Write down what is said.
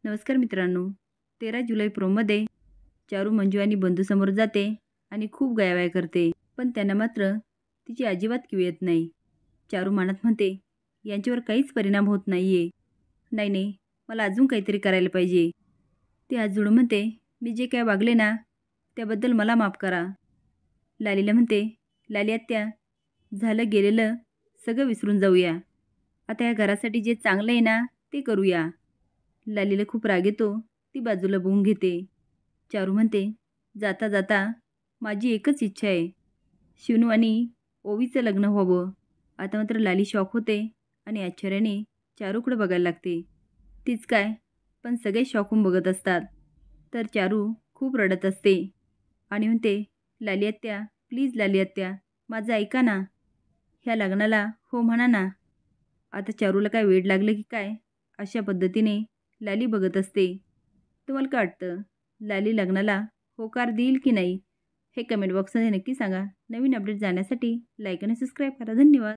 नमस्कार मित्रांनो. 13 जुलै प्रोमध्ये चारू मंजू आणि बंधूसमोर जाते आणि खूप गयावया करते, पण त्यांना मात्र तिची अजिबात कीव येत नाही. चारू मनात म्हणते, यांच्यावर काहीच परिणाम होत नाहीये. नाही, मला अजून काहीतरी करायला पाहिजे. ती हात जोडून म्हणते, मी जे काय वागले ना त्याबद्दल मला माफ करा. लालीला म्हणते, लाली आत्या, झालं गेलेलं सगळं विसरून जाऊया. आता या घरासाठी जे चांगलं आहे ना ते करूया. लालीला खूप राग येतो. ती बाजूला बोंग घेते. चारू म्हणते, जाता जाता माझी एकच इच्छा आहे, शिवनू आणि ओवीचं लग्न व्हावं. आता मात्र लाली शॉक होते आणि आश्चर्याने चारूकडे बघायला लागते. तीच काय, पण सगळे शॉक होऊन बघत असतात. तर चारू खूप रडत असते आणि म्हणते, लाली आत्या, प्लीज लाली आत्या, माझं ऐका ना. ह्या लग्नाला हो म्हणा ना. आता चारूला काय वेड लागलं की काय, अशा पद्धतीने लाली बघत असते. तुम्हाला काय वाटतं, लाली लग्नाला होकार देईल की नाही हे कमेंट बॉक्समध्ये नक्की सांगा. नवीन अपडेट जाण्यासाठी लाईक आणि सबस्क्राईब करा. धन्यवाद.